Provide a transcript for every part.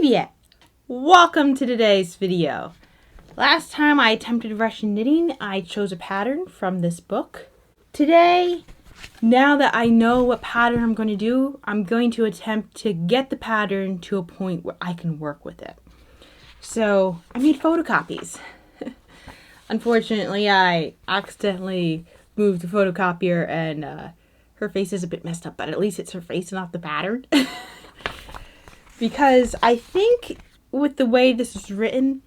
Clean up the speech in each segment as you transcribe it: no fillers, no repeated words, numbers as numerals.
Привет! Welcome to today's video. Last time I attempted Russian knitting, I chose a pattern from this book. Today, now that I know what pattern I'm going to do, I'm going to attempt to get the pattern to a point where I can work with it. So, I made photocopies. Unfortunately, I accidentally moved the photocopier and her face is a bit messed up, but at least it's her face, not the pattern. Because I think with the way this is written,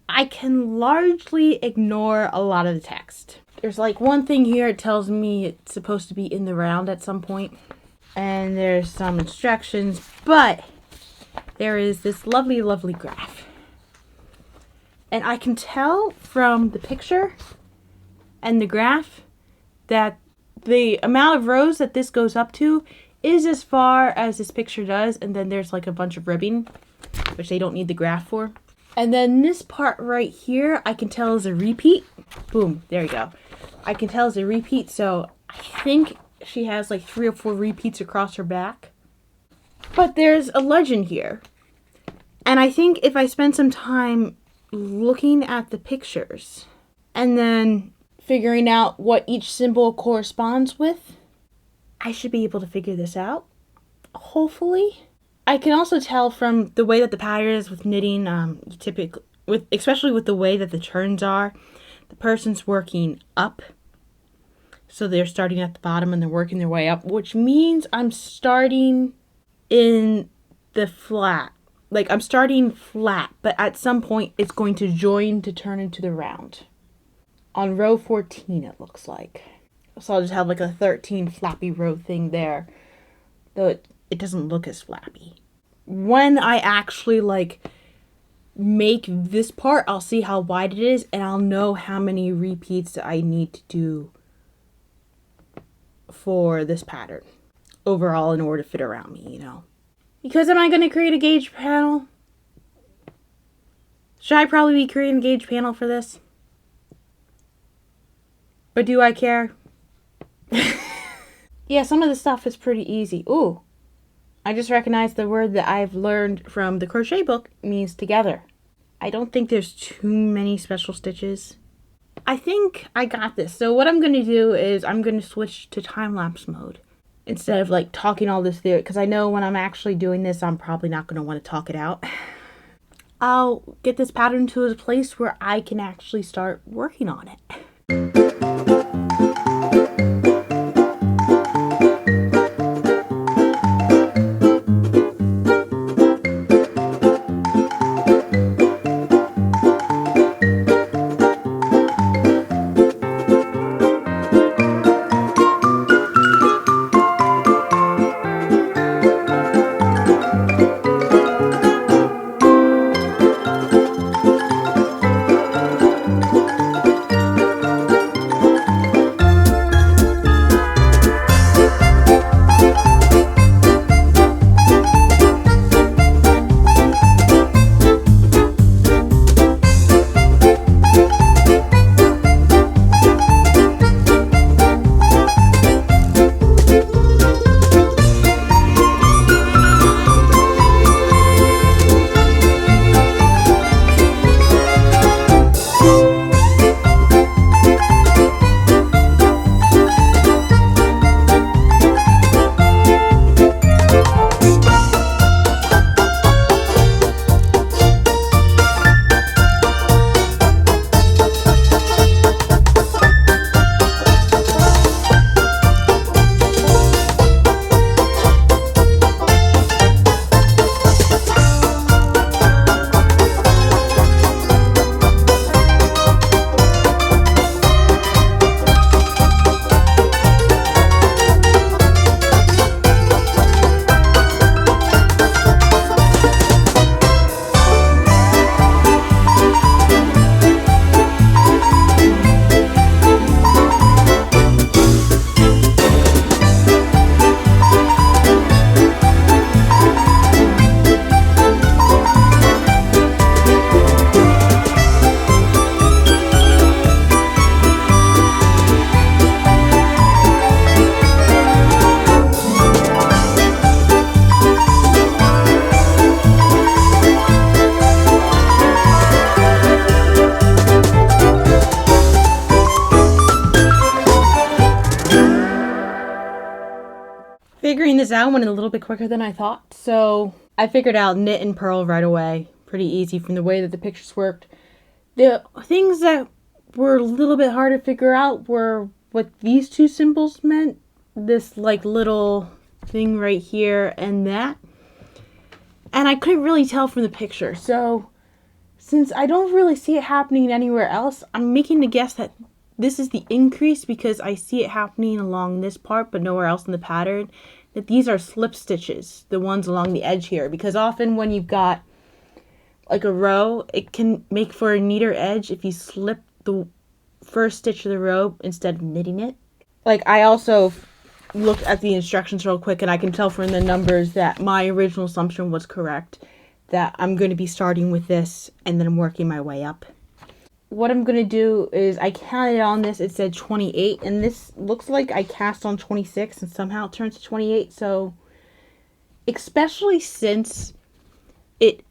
I can largely ignore a lot of the text. There's like one thing here, it tells me it's supposed to be in the round at some point. And there's some instructions, but there is this lovely, lovely graph. And I can tell from the picture and the graph that the amount of rows that this goes up to is as far as this picture does, and then there's like a bunch of ribbing, which they don't need the graph for. And then this part right here, I can tell is a repeat. Boom, there you go. I can tell is a repeat, so I think she has like 3 or 4 repeats across her back. But there's a legend here. And I think if I spend some time looking at the pictures and then figuring out what each symbol corresponds with, I should be able to figure this out, hopefully. I can also tell from the way that the pattern is with knitting, especially with the way that the turns are, the person's working up. So they're starting at the bottom and they're working their way up, which means I'm starting in the flat. Like I'm starting flat, but at some point it's going to join to turn into the round. On row 14, it looks like. So I'll just have like a 13 flappy row thing there, though it doesn't look as flappy. When I actually like make this part, I'll see how wide it is and I'll know how many repeats I need to do for this pattern overall in order to fit around me, you know. Because am I going to create a gauge panel? Should I probably be creating a gauge panel for this? But do I care? Yeah, some of the stuff is pretty easy. Ooh, I just recognized the word that I've learned from the crochet book means together. I don't think there's too many special stitches. I think I got this. So what I'm going to do is I'm going to switch to time-lapse mode instead of like talking all this through, because I know when I'm actually doing this, I'm probably not going to want to talk it out. I'll get this pattern to a place where I can actually start working on it. Figuring this out went a little bit quicker than I thought. So I figured out knit and purl right away. Pretty easy from the way that the pictures worked. The things that were a little bit hard to figure out were what these two symbols meant. This like little thing right here and that. And I couldn't really tell from the picture. So since I don't really see it happening anywhere else, I'm making the guess that this is the increase because I see it happening along this part but nowhere else in the pattern. That these are slip stitches, the ones along the edge here. Because often when you've got like a row, it can make for a neater edge if you slip the first stitch of the row instead of knitting it. Like I also looked at the instructions real quick and I can tell from the numbers that my original assumption was correct. That I'm going to be starting with this and then I'm working my way up. What I'm going to do is I counted on this, it said 28, and this looks like I cast on 26 and somehow it turns to 28. So, especially since it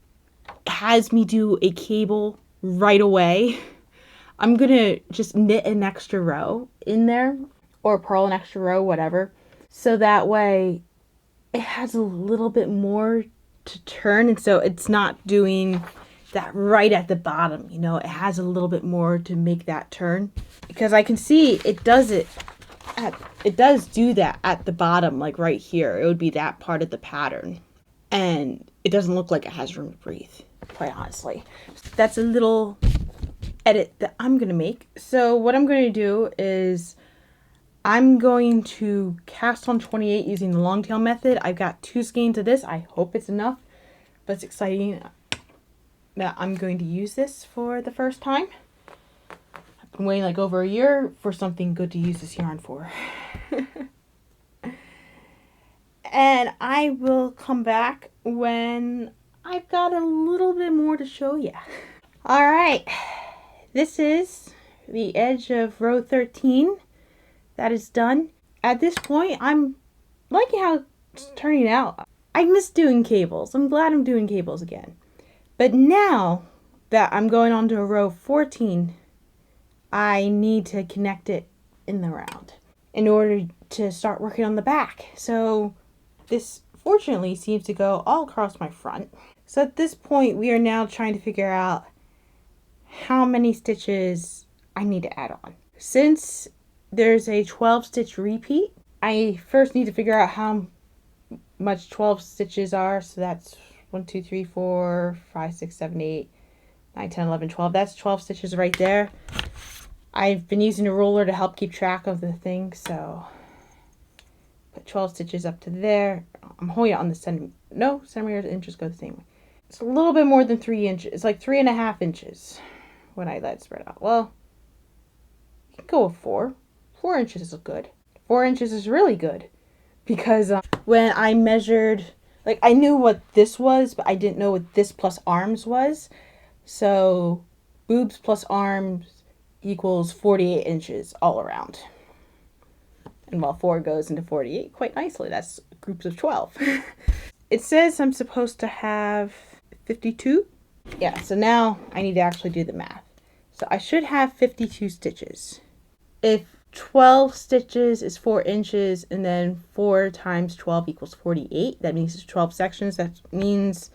has me do a cable right away, I'm going to just knit an extra row in there or purl an extra row, whatever. So that way it has a little bit more to turn, and so it's not doing that right at the bottom, you know, it has a little bit more to make that turn because I can see it does do that at the bottom, like right here. It would be that part of the pattern and it doesn't look like it has room to breathe, quite honestly. That's a little edit that I'm gonna make. So what I'm going to do is I'm going to cast on 28 using the long tail method. I've got 2 skeins of this. I hope it's enough, but it's exciting that I'm going to use this for the first time. I've been waiting like over a year for something good to use this yarn for. And I will come back when I've got a little bit more to show you. Alright, this is the edge of row 13. That is done. At this point, I'm liking how it's turning out. I miss doing cables. I'm glad I'm doing cables again. But now that I'm going on to a row 14, I need to connect it in the round in order to start working on the back. So this fortunately seems to go all across my front. So at this point, we are now trying to figure out how many stitches I need to add on. Since there's a 12 stitch repeat, I first need to figure out how much 12 stitches are. So that's 1, 2, 3, 4, 5, 6, 7, 8, 9, 10, 11, 12. That's 12 stitches right there. I've been using a ruler to help keep track of the thing, so put 12 stitches up to there. I'm holding it on the centimeters, inches go the same way. It's a little bit more than 3 inches. It's like 3.5 inches when I let it spread out. Well, you can go with 4. 4 inches is good. 4 inches is really good because when I measured, like I knew what this was, but I didn't know what this plus arms was. So boobs plus arms equals 48 inches all around. And while 4 goes into 48 quite nicely, that's groups of 12. It says I'm supposed to have 52. Yeah, so now I need to actually do the math. So I should have 52 stitches. If 12 stitches is 4 inches, and then 4 times 12 equals 48. That means it's 12 sections. That means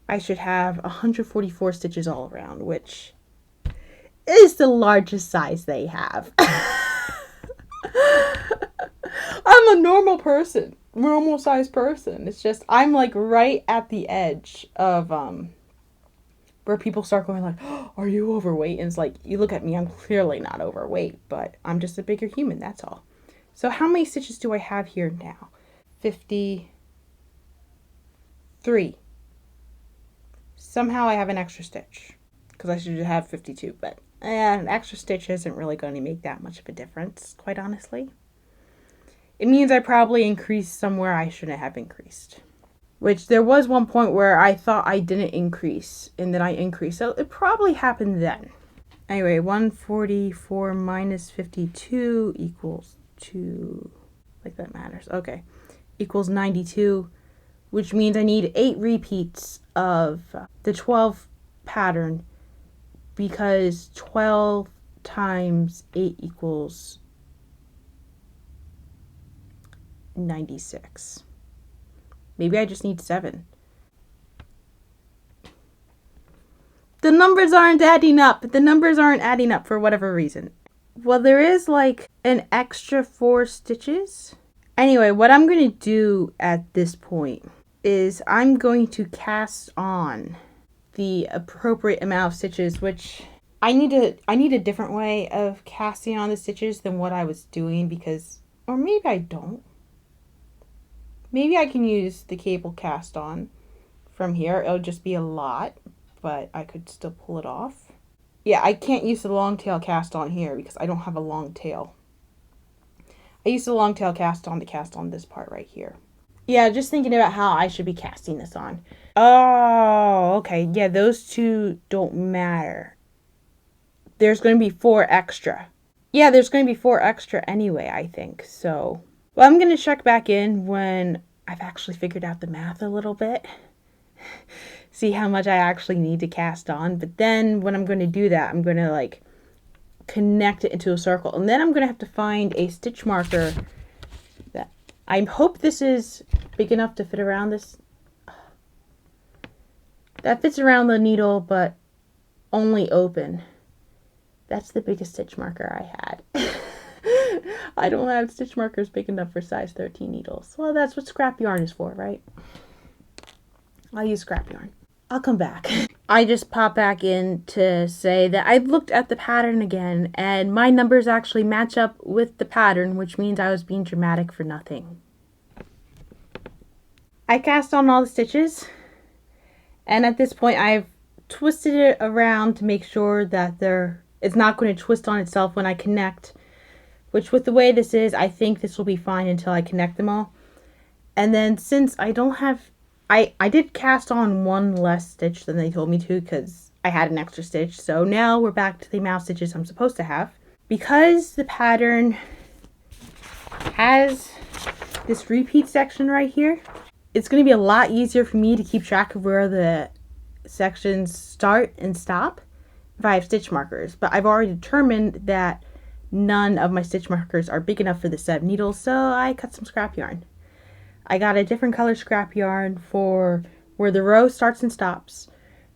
I should have 144 stitches all around, which is the largest size they have. I'm a normal person, normal sized person. It's just, I'm like right at the edge of, where people start going like, oh, are you overweight? And it's like, you look at me, I'm clearly not overweight, but I'm just a bigger human, that's all. So how many stitches do I have here now? 53. Somehow I have an extra stitch, because I should have 52, but an extra stitch isn't really going to make that much of a difference, quite honestly. It means I probably increased somewhere I shouldn't have increased. Which there was one point where I thought I didn't increase, and then I increased. So it probably happened then. Anyway, 144 minus 52 equals 2. Like that matters. Okay. Equals 92, which means I need 8 repeats of the 12 pattern, because 12 times 8 equals 96. Maybe I just need 7. The numbers aren't adding up. The numbers aren't adding up for whatever reason. Well, there is like an extra 4 stitches. Anyway, what I'm going to do at this point is I'm going to cast on the appropriate amount of stitches, which I need a different way of casting on the stitches than what I was doing, because, or maybe I don't. Maybe I can use the cable cast on from here. It'll just be a lot, but I could still pull it off. Yeah, I can't use the long tail cast on here because I don't have a long tail. I used the long tail cast on to cast on this part right here. Yeah, just thinking about how I should be casting this on. Oh, okay. Yeah, those two don't matter. There's going to be 4 extra. Yeah, there's going to be 4 extra anyway, I think. So, well, I'm going to check back in when I've actually figured out the math a little bit. See how much I actually need to cast on. But then when I'm going to do that, I'm going to like connect it into a circle. And then I'm going to have to find a stitch marker that I hope this is big enough to fit around this. That fits around the needle, but only open. That's the biggest stitch marker I had. I don't have stitch markers big enough for size 13 needles. Well, that's what scrap yarn is for, right? I'll use scrap yarn. I'll come back. I just popped back in to say that I looked at the pattern again, and my numbers actually match up with the pattern, which means I was being dramatic for nothing. I cast on all the stitches, and at this point I've twisted it around to make sure that it's not going to twist on itself when I connect, which with the way this is, I think this will be fine until I connect them all. And then since I don't have, I did cast on 1 less stitch than they told me to because I had an extra stitch. So now we're back to the amount of stitches I'm supposed to have. Because the pattern has this repeat section right here, it's going to be a lot easier for me to keep track of where the sections start and stop if I have stitch markers. But I've already determined that none of my stitch markers are big enough for the 7 needles, so I cut some scrap yarn. I got a different color scrap yarn for where the row starts and stops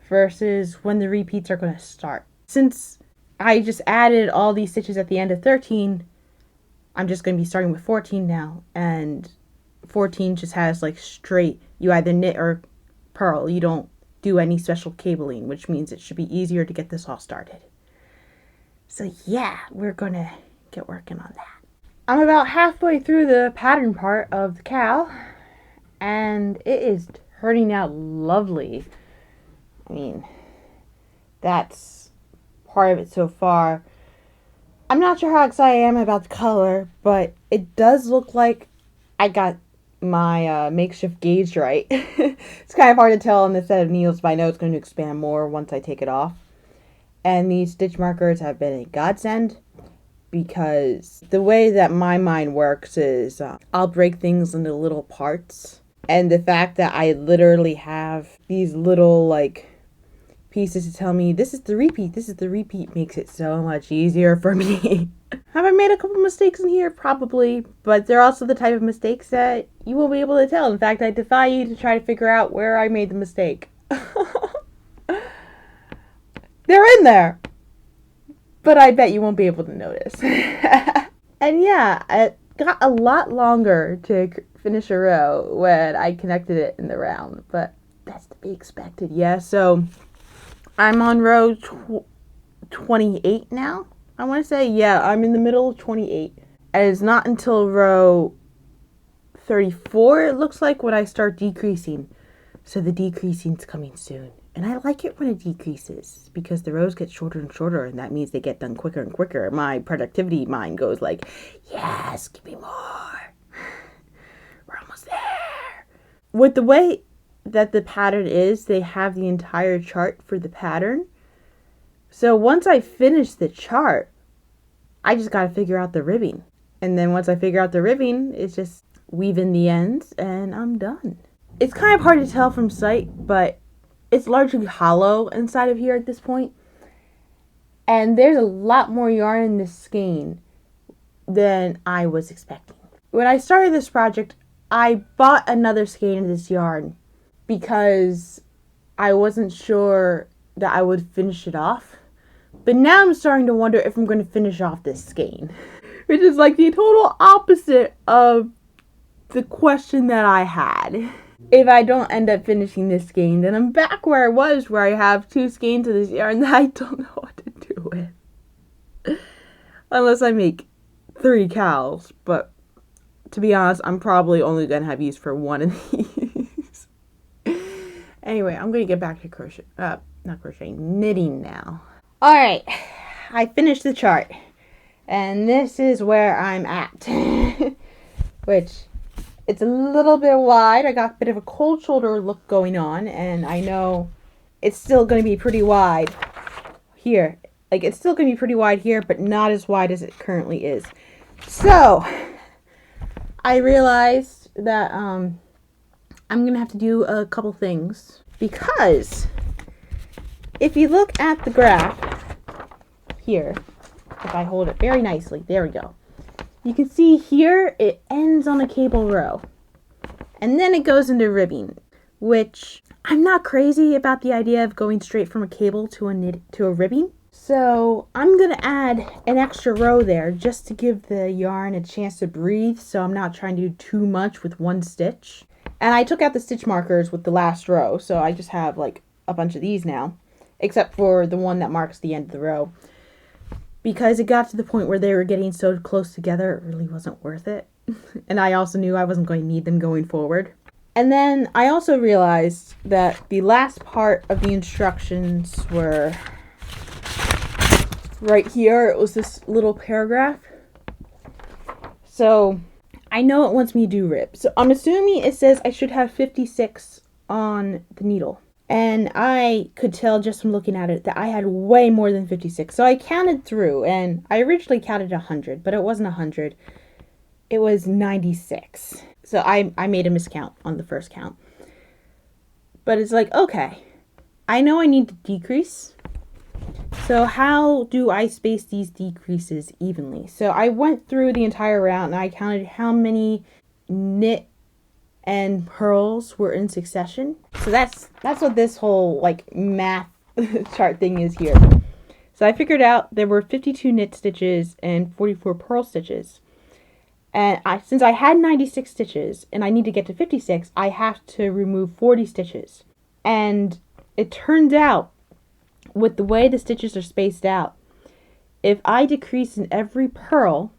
versus when the repeats are going to start. Since I just added all these stitches at the end of 13, I'm just going to be starting with 14 now, and 14 just has like straight, you either knit or purl. You don't do any special cabling, which means it should be easier to get this all started. So yeah, we're going to get working on that. I'm about halfway through the pattern part of the cowl, and it is turning out lovely. I mean, that's part of it so far. I'm not sure how excited I am about the color, but it does look like I got my makeshift gauge right. It's kind of hard to tell on the set of needles, but I know it's going to expand more once I take it off. And these stitch markers have been a godsend, because the way that my mind works is I'll break things into little parts, and the fact that I literally have these little like pieces to tell me this is the repeat makes it so much easier for me. Have I made a couple mistakes in here? Probably, but they're also the type of mistakes that you won't be able to tell. In fact, I defy you to try to figure out where I made the mistake. They're in there, but I bet you won't be able to notice. And yeah, it got a lot longer to finish a row when I connected it in the round, but that's to be expected. Yeah, so I'm on row 28 now, I want to say. Yeah, I'm in the middle of 28. And it's not until row 34, it looks like, when I start decreasing. So the decreasing's coming soon. And I like it when it decreases, because the rows get shorter and shorter, and that means they get done quicker and quicker. My productivity mind goes like, yes, give me more. We're almost there. With the way that the pattern is, they have the entire chart for the pattern. So once I finish the chart, I just got to figure out the ribbing. And then once I figure out the ribbing, it's just weave in the ends, and I'm done. It's kind of hard to tell from sight, but it's largely hollow inside of here at this point. And there's a lot more yarn in this skein than I was expecting. when I started this project, I bought another skein of this yarn because I wasn't sure that I would finish it off. But now I'm starting to wonder if I'm going to finish off this skein, which is like the total opposite of the question that I had. If I don't end up finishing this skein, then I'm back where I was, where I have 2 skeins of this yarn that I don't know what to do with. Unless I make 3 cowls, but to be honest, I'm probably only going to have use for 1 of these. Anyway, I'm going to get back to knitting now. Alright, I finished the chart, and this is where I'm at, which, it's a little bit wide. I got a bit of a cold shoulder look going on, and I know it's still going to be pretty wide here. Like, it's still going to be pretty wide here, but not as wide as it currently is. So, I realized that I'm going to have to do a couple things, because if you look at the graph here, if I hold it very nicely, there we go. You can see here it ends on a cable row, and then it goes into ribbing, which I'm not crazy about the idea of going straight from a cable to a ribbing. So I'm going to add an extra row there just to give the yarn a chance to breathe, so I'm not trying to do too much with one stitch. And I took out the stitch markers with the last row, so I just have like a bunch of these now, except for the one that marks the end of the row. Because it got to the point where they were getting so close together, it really wasn't worth it. And I also knew I wasn't going to need them going forward. And then I also realized that the last part of the instructions were right here. It was this little paragraph. So I know it wants me to do ribs. So I'm assuming it says I should have 56 on the needle. And I could tell just from looking at it that I had way more than 56. So I counted through, and I originally counted 100, but it wasn't 100. It was 96. So I made a miscount on the first count. But it's like, okay, I know I need to decrease. So how do I space these decreases evenly? So I went through the entire round, and I counted how many knit and purls were in succession. So that's what this whole like math chart thing is here. So I figured out there were 52 knit stitches and 44 purl stitches. And since I had 96 stitches and I need to get to 56, I have to remove 40 stitches. And it turns out, with the way the stitches are spaced out, if I decrease in every purl,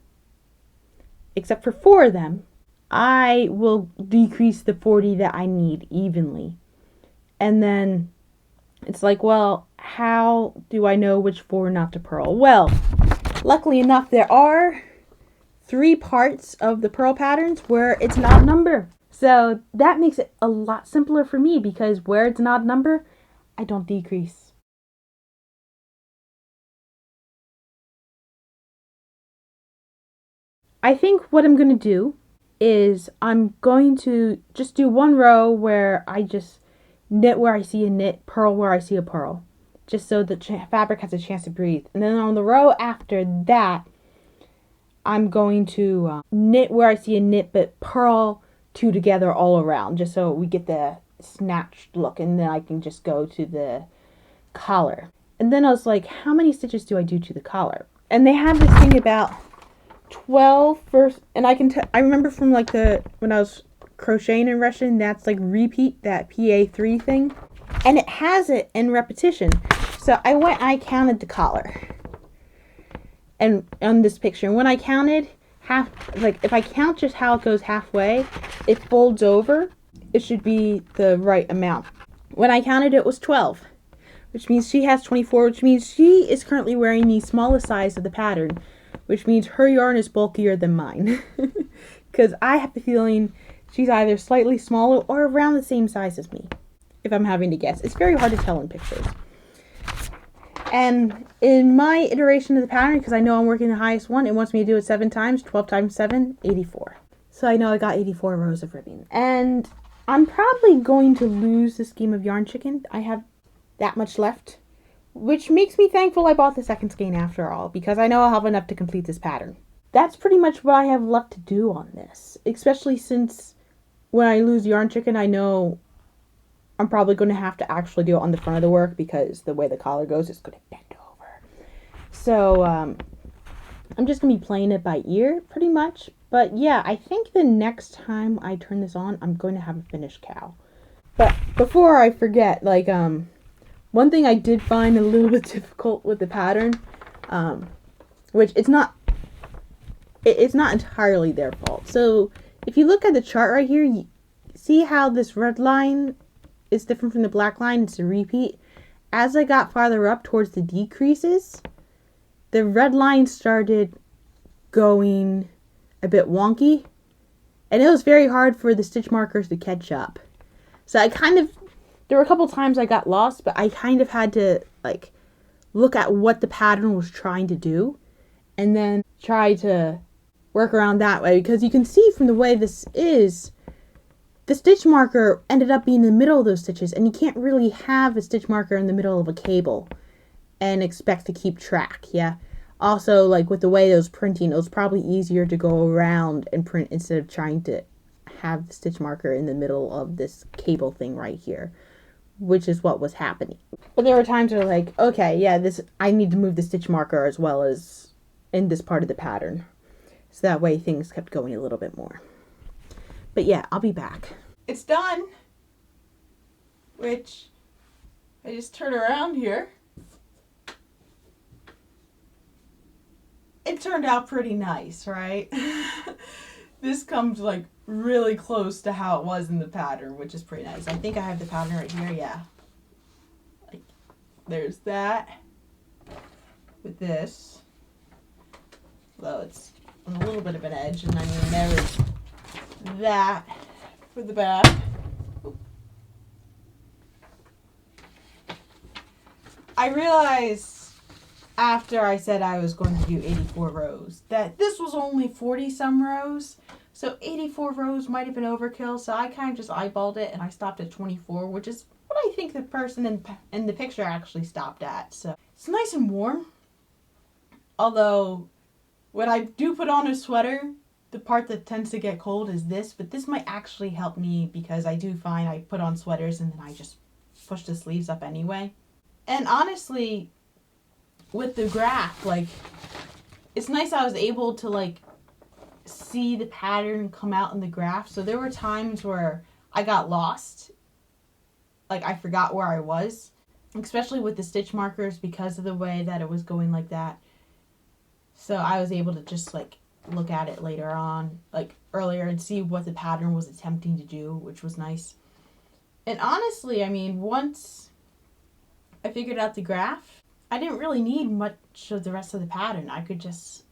except for 4 of them, I will decrease the 40 that I need evenly. And then it's like, well, how do I know which 4 not to purl? Well, luckily enough, there are 3 parts of the purl patterns where it's an odd number. So that makes it a lot simpler for me, because where it's an odd number, I don't decrease. I think what I'm going to do is I'm going to just do 1 row where I just knit where I see a knit, purl where I see a purl, just so the fabric has a chance to breathe. And then on the row after that, I'm going to knit where I see a knit, but purl 2 together all around, just so we get the snatched look. And then I can just go to the collar. And then I was like, how many stitches do I do to the collar? And they have this thing about 12 first, and I remember from like when I was crocheting in Russian, that's like repeat, that PA3 thing, and it has it in repetition. So I counted the collar, and on this picture, and when I counted half, like if I count just how it goes halfway, it folds over, it should be the right amount. When I counted, it was 12, which means she has 24, which means she is currently wearing the smallest size of the pattern, which means her yarn is bulkier than mine. Because I have the feeling she's either slightly smaller or around the same size as me, if I'm having to guess. It's very hard to tell in pictures. And in my iteration of the pattern, because I know I'm working the highest one, it wants me to do it 7 times. 12 times 7, 84. So I know I got 84 rows of ribbing. And I'm probably going to lose the scheme of Yarn Chicken. I have that much left, which makes me thankful I bought the second skein after all, because I know I'll have enough to complete this pattern. that's pretty much what I have left to do on this. Especially since when I lose yarn chicken, I know I'm probably going to have to actually do it on the front of the work because the way the collar goes, it's going to bend over. So, I'm just going to be playing it by ear, pretty much. But yeah, I think the next time I turn this on, I'm going to have a finished cowl. But before I forget, like, one thing I did find a little bit difficult with the pattern, which it's not entirely their fault. So, if you look at the chart right here, you see how this red line is different from the black line? It's a repeat. As I got farther up towards the decreases, the red line started going a bit wonky, and it was very hard for the stitch markers to catch up. So there were a couple times I got lost, but I kind of had to like look at what the pattern was trying to do and then try to work around that way, because you can see from the way this is, the stitch marker ended up being in the middle of those stitches, and you can't really have a stitch marker in the middle of a cable and expect to keep track, yeah? Also, like, with the way it was printing, it was probably easier to go around and print instead of trying to have the stitch marker in the middle of this cable thing right here, which is what was happening. But there were times where, like, okay, yeah, I need to move the stitch marker as well as in this part of the pattern. So that way things kept going a little bit more. But yeah, I'll be back. It's done. Which, I just turn around here. It turned out pretty nice, right? This comes like really close to how it was in the pattern, which is pretty nice. I think I have the pattern right here, yeah. Like, there's that with this. Although it's on a little bit of an edge, and then there is that for the back. I realized after I said I was going to do 84 rows that this was only 40 some rows, so 84 rows might have been overkill, so I kind of just eyeballed it and I stopped at 24, which is what I think the person in the picture actually stopped at. So it's nice and warm, although when I do put on a sweater, the part that tends to get cold is this, but this might actually help me because I do find I put on sweaters and then I just push the sleeves up anyway. And honestly, with the graph, like, it's nice I was able to, like, see the pattern come out in the graph. So there were times where I got lost. Like, I forgot where I was. Especially with the stitch markers because of the way that it was going like that. So I was able to just, like, look at it later on, like, earlier, and see what the pattern was attempting to do, which was nice. And honestly, I mean, once I figured out the graph, I didn't really need much of the rest of the pattern. I could just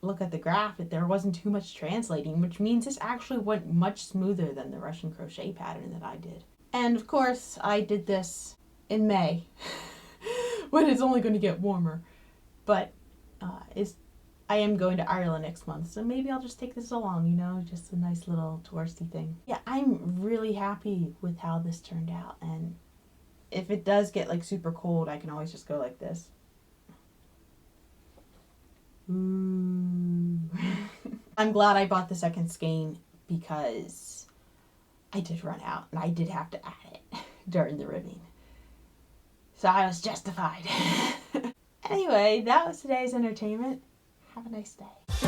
look at the graph. There wasn't too much translating, which means this actually went much smoother than the Russian crochet pattern that I did. And of course, I did this in May, when it's only going to get warmer. But I am going to Ireland next month, so maybe I'll just take this along, you know, just a nice little touristy thing. Yeah, I'm really happy with how this turned out, and if it does get like super cold, I can always just go like this. Ooh. I'm glad I bought the second skein because I did run out and I did have to add it during the ribbing. So I was justified. Anyway, that was today's entertainment. Have a nice day.